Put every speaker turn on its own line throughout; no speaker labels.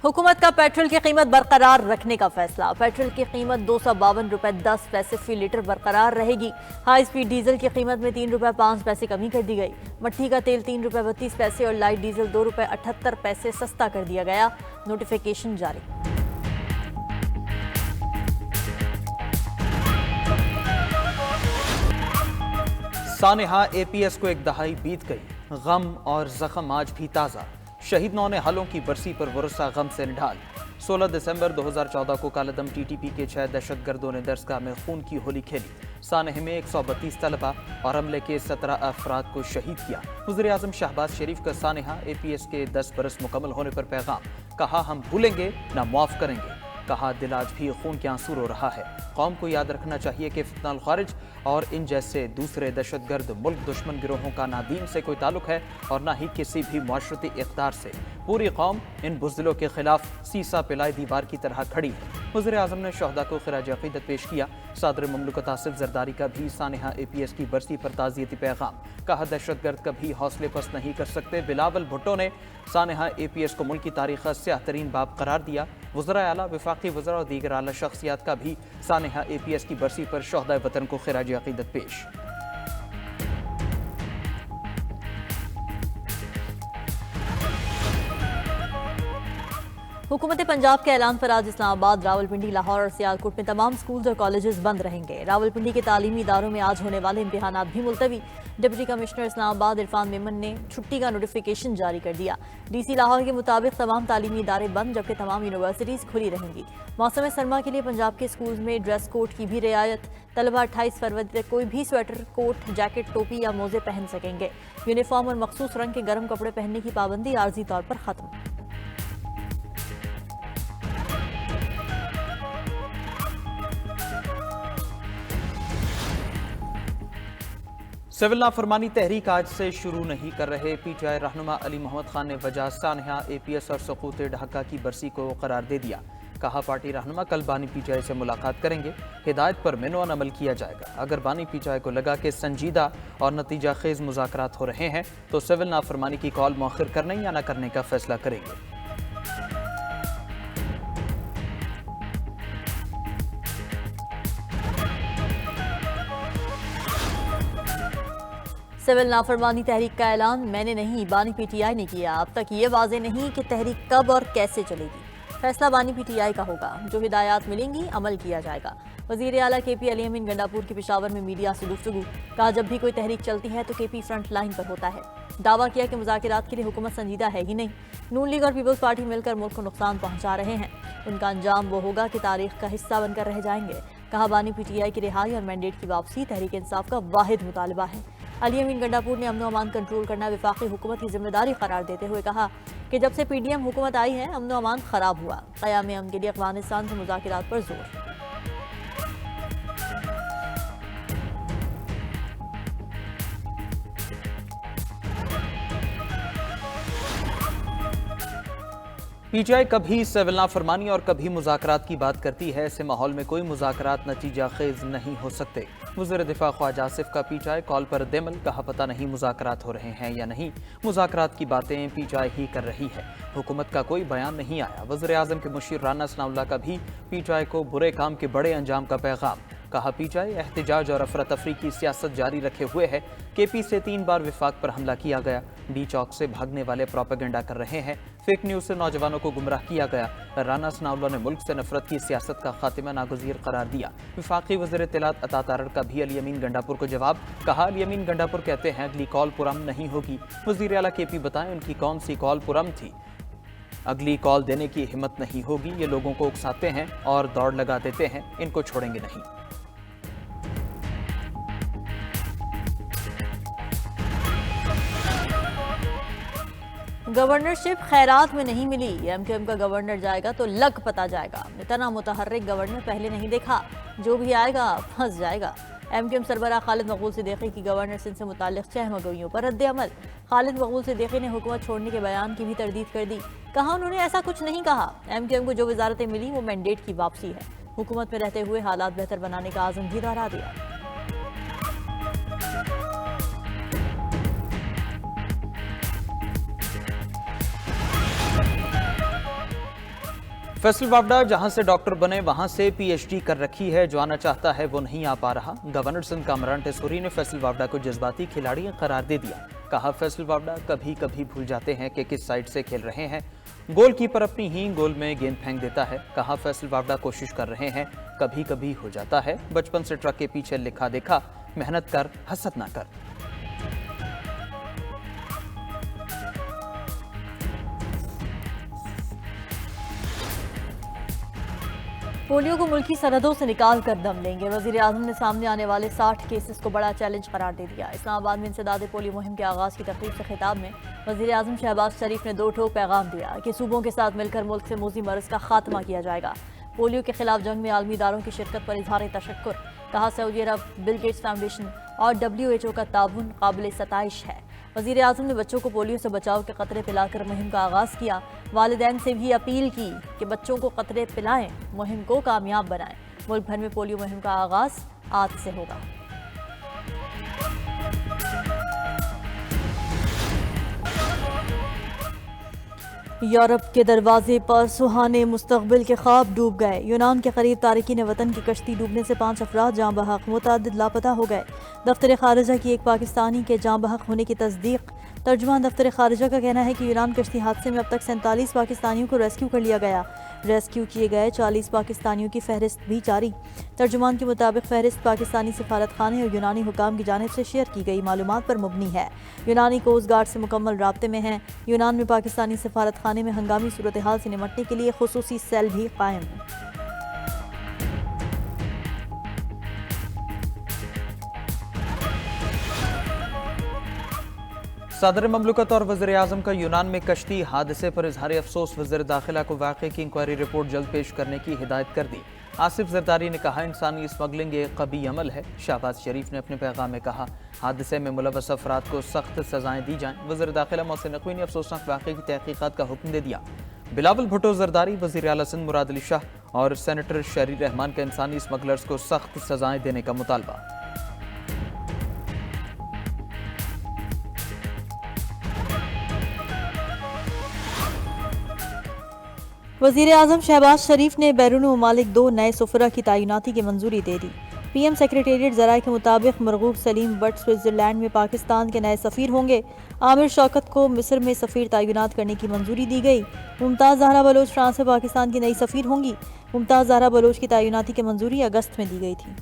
हुकूमत का पेट्रोल की कीमत बरकरार रखने का फैसला। पेट्रोल की कीमत 252 रुपए 10 पैसे फी लीटर बरकरार रहेगी। हाई स्पीड डीजल की कीमत में 3 रुपए 5 पैसे कमी कर दी गई। मट्ठी का तेल 3 रुपए 32 पैसे और लाइट डीजल 2 रुपए 78 पैसे सस्ता कर दिया गया। नोटिफिकेशन जारी।
सानेहा एपीएस को एक दहाई बीत गई, गम और जख्म आज भी ताज़ा। शहीद नौने हलों की बरसी पर वरसा गम से निढाल। 16 दिसंबर 2014 को कालादम टीटीपी के 6 दहशतगर्दों ने दरसगाह में खून की होली खेली। सानेह में 132 तलबा और हमले के 17 अफराद को शहीद किया। वज़ीर आज़म शहबाज शरीफ का सानेहा एपीएस के 10 बरस मुकम्मल होने पर पैगाम। कहा, हम भूलेंगे ना मुआफ़ करेंगे। कहा, दिल आज भी खून के आंसू रो रहा है। कौम को याद रखना चाहिए कि फितनाल खारिज और इन जैसे दूसरे दहशतगर्द मुल्क दुश्मन गिरोहों का ना दीन से कोई ताल्लुक है और ना ही किसी भी माशरती इक़्तिदार से। पूरी कौम इन बुज़दिलों के खिलाफ सीसा पिलाए दीवार की तरह खड़ी है। वज़ीर आज़म ने शहदा को खिराज अक़ीदत पेश किया। सदर ममलकत आसिफ ज़रदारी का भी सानेहा एपीएस की बरसी पर ताज़ियती पैगाम। कहा, दहशतगर्द कभी हौसले पस्त नहीं कर सकते। बिलावल भुट्टो ने सानेहा एपीएस को मुल्क की तारीख़ का स्याह तरीन बाब करार दिया। वज़रा आला, वफाकी वज़रा और दीगर आला शख्सियात का भी सानेहा एपीएस की बरसी पर शहदा वतन को खिराज अक़ीदत पेश।
हुकूमत पंजाब के ऐलान पर आज इस्लामाबाद, रावलपिंडी, लाहौर और सियालकोट में तमाम स्कूल्स और कॉलेजेस बंद रहेंगे। रावलपिंडी के तालीमी इदारों में आज होने वाले इम्तिहानात भी मुलतवी। डिप्टी कमिश्नर इस्लामाबाद इरफान मेमन ने छुट्टी का नोटिफिकेशन जारी कर दिया। डीसी लाहौर के मुताबिक तमाम तालीमी इदारे बंद, जबकि तमाम यूनिवर्सिटीज़ खुली रहेंगी। मौसम सरमा के लिए पंजाब के स्कूल्स में ड्रेस कोड की भी रियायत। तलबा 28 फरवरी तक कोई भी स्वेटर, कोट, जैकेट, टोपी या मोजे पहन सकेंगे। यूनिफॉर्म और मखसूस रंग के गर्म कपड़े पहनने की पाबंदी आर्जी तौर पर खत्म।
सिविल नाफरमानी तहरीक आज से शुरू नहीं कर रहे। पीटीआई रहनुमा अली मोहम्मद खान ने वजह सानेहा एपीएस और सकूत ढाका की बरसी को करार दे दिया। कहा, पार्टी रहनुमा कल बानी पीटीआई से मुलाकात करेंगे। हिदायत पर मेनून अमल किया जाएगा। अगर बानी पीटीआई को लगा कि संजीदा और नतीजा खेज मुज़ाकरात हो रहे हैं तो सिविल नाफरमानी की कॉल मौखिर करने या न करने का फैसला करेंगे।
सिविल नाफरमानी तहरीक का ऐलान मैंने नहीं, बानी पीटीआई ने किया। अब तक ये वाज़ेह नहीं कि तहरीक कब और कैसे चलेगी। फैसला बानी पीटीआई का होगा। जो हिदायत मिलेंगी अमल किया जाएगा। वज़ीर आला केपी अली अमीन गंडापुर की पेशावर में मीडिया से गुफ्तगू। कहा, जब भी कोई तहरीक चलती है तो केपी फ्रंट लाइन पर होता है। दावा किया कि मुज़ाकरात के लिए हुकूमत संजीदा है ही नहीं। नून लीग और पीपल्स पार्टी मिलकर मुल्क को नुकसान पहुँचा रहे हैं। उनका अंजाम वो होगा कि तारीख का हिस्सा बनकर रह जाएंगे। कहा, बानी पीटीआई की रिहाई और मैंडेट की वापसी तहरीक इंसाफ का वाहिद मुतालबा है। अली अमीन गंडापुर ने अमन अमान कंट्रोल करना वफाकी हुकूमत की जिम्मेदारी करार देते हुए कहा कि जब से पीडीएम हुकूमत आई है अमन अमान खराब हुआ। क़याम अमन के लिए अफगानिस्तान से मुज़ाकरात पर जोर।
पीटीआई कभी सिविल नाफरमानी और कभी मुज़ाकरात की बात करती है। ऐसे माहौल में कोई मुज़ाकरात नतीजा खेज नहीं हो सकते। वज़ीर दिफा ख्वाजा आसिफ का पीटीआई कॉल पर देमल। कहा, पता नहीं मुज़ाकरात हो रहे हैं या नहीं। मुज़ाकरात की बातें पीटीआई ही कर रही है। हुकूमत का कोई बयान नहीं आया। वज़ीर आज़म के मुशीर राना सनाउल्लाह का भी पीटीआई को बुरे काम के बड़े अंजाम का पैगाम। कहा, पीटीआई एहतजाज और अफरा तफरी की सियासत जारी रखे हुए है। केपी से 3 बार विफाक पर हमला किया गया। डी चौक से भागने वाले प्रोपेगेंडा कर रहे हैं। फेक न्यूज़ से नौजवानों को गुमराह किया गया। राना सनाउल्लाह ने मुल्क से नफरत की सियासत का खात्मा नागुज़ीर करार दिया। विफाकी वज़ीर इत्तलात अता तारड़ का भी अली अमीन गंडापुर को जवाब। कहा, अली अमीन गंडापुर कहते हैं अगली कॉल पुरअमन नहीं होगी। वज़ीर आला केपी बताएं उनकी कौन सी कॉल पुरअमन थी। अगली कॉल देने की हिम्मत नहीं होगी। ये लोगों को उकसाते हैं और दौड़ लगा देते हैं। इनको छोड़ेंगे नहीं।
गवर्नरशिप खैरात में नहीं मिली। एमक्यूएम का गवर्नर जाएगा तो लग पता जाएगा। इतना मुतहर्रिक गवर्नर पहले नहीं देखा। जो भी आएगा फंस जाएगा। एमक्यूएम सरबराह खालिद मकबूल सिद्दीकी की गवर्नर सिंध से मुताल्लिक 6 मगोइयों पर रद्द अमल। खालिद मकबूल सिद्दीकी ने हुकूमत छोड़ने के बयान की भी तरदीद कर दी। कहा, उन्होंने ऐसा कुछ नहीं कहा। एमक्यूएम को जो वजारतें मिली वो मैंडेट की वापसी है। हुकूमत में रहते हुए हालात बेहतर बनाने का आज़म भी दोहरा दिया।
फैसल वावडा जहां से डॉक्टर बने वहां से पीएचडी कर रखी है, जो आना चाहता है वो नहीं आ पा रहा। गवर्नर सिंध कामरान टेस्कोरी ने फैसल वावडा को जज्बाती खिलाड़ी करार दे दिया। कहा फैसल वावडा कभी कभी भूल जाते हैं कि किस साइड से खेल रहे हैं। गोलकीपर अपनी ही गोल में गेंद फेंक देता है। कहा फैसल वावडा कोशिश कर रहे हैं, कभी कभी हो जाता है। बचपन से ट्रक के पीछे लिखा देखा, मेहनत कर, हसद ना कर।
पोलियो को मुल्की सरहदों से निकाल कर दम लेंगे। वजीर आजम ने सामने आने वाले 60 केसेस को बड़ा चैलेंज करार दे दिया। इस्लामाबाद में इंसदाद पोलियो मुहिम के आगाज़ की तकरीब से खिताब में वजीर आजम शहबाज शरीफ ने दो ठोक पैगाम दिया कि सूबों के साथ मिलकर मुल्क से मोजी मर्ज का खात्मा किया जाएगा। पोलियो के खिलाफ जंग में आलमी इदारों की शिरकत पर इजहार तशक्कुर। कहा सऊदी अरब, बिल गेट्स फाउंडेशन और WHO का ताउन काबिल सताइश है। वज़ीर आज़म ने बच्चों को पोलियो से बचाव के कतरे पिलाकर मुहिम का आगाज़ किया। वालिदैन से भी अपील की कि बच्चों को कतरे पिलाएं, मुहिम को कामयाब बनाएं। मुल्क भर में पोलियो मुहिम का आगाज़ आज से होगा। यूरोप के दरवाजे पर सुहाने मुस्तकबिल के ख्वाब डूब गए। यूनान के करीब तारिकीन वतन की कश्ती डूबने से 5 अफराद जाँ बहक, मुतअद्दिद लापता हो गए। दफ्तर खारिजा की एक पाकिस्तानी के जाँ बहक होने की तस्दीक। तर्जुमान दफ्तर खारिजा का कहना है कि यूनान कश्ती हादसे में अब तक 47 पाकिस्तानियों को रेस्क्यू कर लिया गया। रेस्क्यू किए गए 40 पाकिस्तानियों की फहरिस्त भी जारी। तर्जुमान के मुताबिक फहरिस्त पाकिस्तानी सफारत खाने और यूनानी हुकाम की जानिब से शेयर की गई मालूमात पर मुबनी है। यूनानी कोस्ट गार्ड से मुकम्मल राब्ते में हैं। यूनान में पाकिस्तानी सफारत खाने में हंगामी सूरत हाल से निमटने के लिए खुसूसी सेल भी कायम है।
सदर ममलकत और वज़ीर आज़म का यूनान में कश्ती हादसे पर इजहार अफसोस। वज़ीर दाखिला को वाक़े की इंक्वायरी रिपोर्ट जल्द पेश करने की हिदायत कर दी। आसिफ जरदारी ने कहा इंसानी स्मगलिंग एक कबी अमल है। शहबाज शरीफ ने अपने पैगाम में कहा हादसे में मुलव्वस अफराद को सख्त सजाएं दी जाएं। वज़ीर दाखिला मोहसिन नकवी ने अफसोसनाक वाक़े की तहकीक़ात का हुक्म दे दिया। बिलावल भुट्टो जरदारी, वज़ीर आला सिंध मुराद अली शाह और सेनेटर शहरी रहमान का इंसानी स्मगलर्स को सख्त सजाएं देने का मुतालबा।
वज़ीर आज़म शहबाज शरीफ ने बैरून ममालिक 2 नए सफरा की तैनाती की मंजूरी दे दी। PM सेक्रेटेरिएट ज़राए के मुताबिक मरगूब सलीम बट स्विट्ज़रलैंड में पाकिस्तान के नए सफ़ीर होंगे। आमिर शौकत को मिस्र में सफ़ीर तैनात करने की मंजूरी दी गई। मुमताज़ ज़हरा बलोच फ्रांस में पाकिस्तान की नई सफ़ीर होंगी। मुमताज़ ज़हरा बलोच की तैनाती की मंजूरी अगस्त में दी गई थी।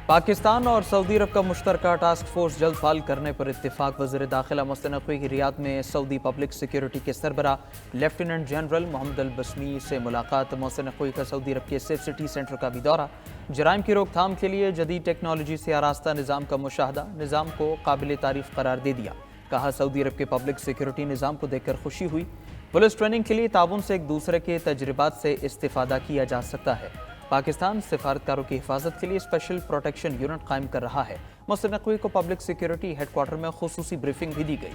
पाकिस्तान और सऊदी अरब का मुश्तरका टास्क फोर्स जल्द फाल करने पर इत्तेफाक। वज़ीर दाखिला मोहसिन नकवी की रियाद में सऊदी पब्लिक सिक्योरिटी के सरबरा लेफ्टिनेंट जनरल मोहम्मद अल बस्मी से मुलाकात। मोहसिन नकवी का सऊदी अरब के सेफ सिटी सेंटर का भी दौरा। जराइम की रोकथाम के लिए जदीद टेक्नोलॉजी से आरास्ता निज़ाम का मुशाहदा। निज़ाम को काबिल तारीफ करार दे दिया। कहा सऊदी अरब के पब्लिक सिक्योरिटी निज़ाम को देखकर खुशी हुई। पुलिस ट्रेनिंग के लिए ताउन से एक दूसरे के तजर्बात से इस्तिफादा किया जा सकता है। पाकिस्तान सिफारतकारों की हिफाजत के लिए स्पेशल प्रोटेक्शन यूनिट कायम कर रहा है। मोहसिन नकवी को पब्लिक सिक्योरिटी हेडक्वार्टर में खुसूसी ब्रीफिंग भी दी गई।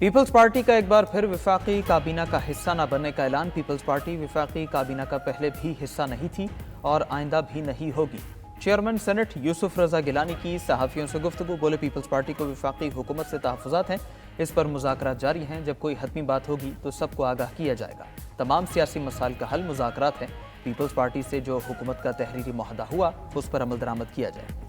पीपल्स पार्टी का एक बार फिर वफाकी काबीना का हिस्सा न बनने का ऐलान। पीपल्स पार्टी वफाकी काबीना का पहले भी हिस्सा नहीं थी और आइंदा भी नहीं होगी। चेयरमैन सेनेट यूसुफ रजा गिलानी की सहाफ़ियों से गुफ्तगू। बोले पीपल्स पार्टी को वफाकी हुकूमत से तहफ़्फ़ुज़ात हैं, इस पर मुज़ाकरात जारी हैं। जब कोई हतमी बात होगी तो सबको आगाह किया जाएगा। तमाम सियासी मसाइल का हल मुज़ाकरात हैं। पीपल्स पार्टी से जो हुकूमत का तहरीरी मुआहदा हुआ उस पर अमल दरामद किया जाए।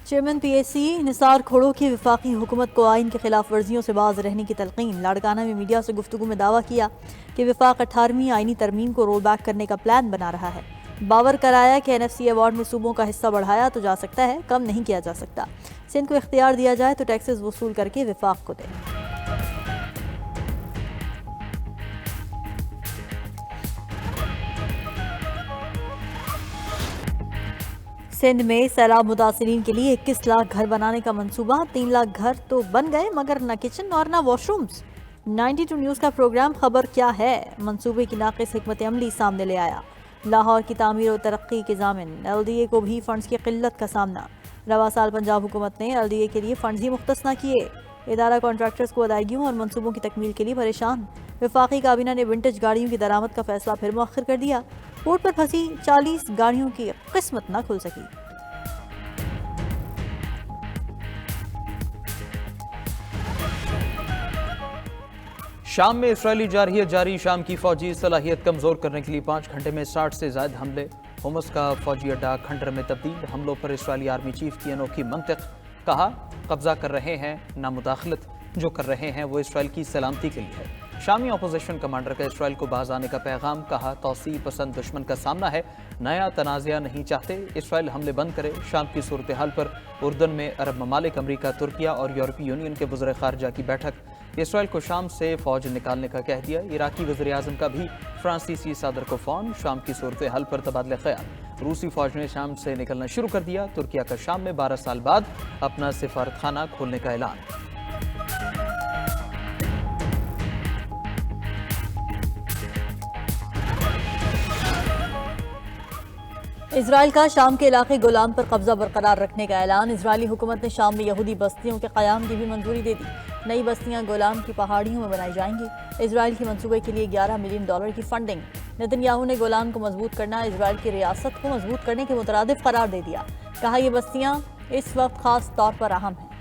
चेयरमैन PAC निसार खोड़ो की वफाकी हुकूमत को आइन की खिलाफ वर्जियों से बाज रहने की तलकीन। लाड़काना में मीडिया से गुफ्तगू में दावा किया कि वफाक 18वीं आइनी तरमीम को रोल बैक करने का प्लान बना रहा है। बावर कराया कि NFC अवार्ड में सूबों का हिस्सा बढ़ाया तो जा सकता है, कम नहीं किया जा सकता। सिंध को इख्तियार दिया जाए तो टैक्सेस वसूल करके वफाक को दे। सिंध में सैलाब मुतासिरीन के लिए 21 लाख घर बनाने का मंसूबा। 3 लाख घर तो बन गए मगर न किचन और न वॉशरूम्स। 92 न्यूज़ का प्रोग्राम खबर क्या है मंसूबे की नाक़िस हिकमत अमली सामने ले आया। लाहौर की तामीर और तरक्की के ज़ामिन LDA को भी फंड्स की किल्लत का सामना। रवा साल पंजाब हुकूमत ने LDA के लिए फंड ही मुख्तस न किए। इदारा कॉन्ट्रैक्टर्स को अदायगियों और मंसूबों की तकमील के लिए परेशान। वफाकी काबीना ने विंटेज गाड़ियों की दरामद का फैसला फिर मुअख्खर कर दिया। पोर्ट पर फंसी 40 गाड़ियों की किस्मत न खुल सकी।
शाम में इसराइली जारहियत जारी। शाम की फौजी सलाहियत कमजोर करने के लिए 5 घंटे में 60 से ज्यादा हमले। हुमस का फौजी अड्डा खंडर में तब्दील। हमलों पर इसराइली आर्मी चीफ की अनोखी मंतिक। कहा, कब्जा कर रहे हैं ना मुदाखलत, जो कर रहे हैं वो इसराइल की सलामती के लिए है। शामी अपोजिशन कमांडर का इसराइल को बाज आने का पैगाम। कहा, तौसीब पसंद दुश्मन का सामना है, नया तनाज़ा नहीं चाहते, इसराइल हमले बंद करे। शाम की सूरत हाल पर उर्दन में अरब ममालिक, अमरीका, तुर्किया और यूरोपीय यूनियन के वज़ीर ख़ारजा की बैठक। इसराइल को शाम से फौज निकालने का कह दिया। इराकी वज़ीर आज़म का भी फ्रांसीसी सदर को फ़ोन। शाम की सूरत हाल पर तबादले ख्याल। रूसी फौज ने शाम से निकलना शुरू कर दिया। तुर्किया का शाम में 12 साल बाद अपना सिफारत खाना खोलने का ऐलान।
इसराइल का शाम के इलाके गुलाम पर कब्जा बरकरार रखने का ऐलान। इजरायली हुकूमत ने शाम में यहूदी बस्तियों के क़याम की भी मंजूरी दे दी। नई बस्तियां गोलान की पहाड़ियों में बनाई जाएंगी। इसराइल के मंसूबे के लिए $11 मिलियन की फंडिंग। नेतन्याहू ने गोलान को मजबूत करना, इसराइल की रियासत को मजबूत करने के मुतरादिफ करार दे दिया। कहा, ये बस्तियां इस वक्त खास तौर पर अहम हैं।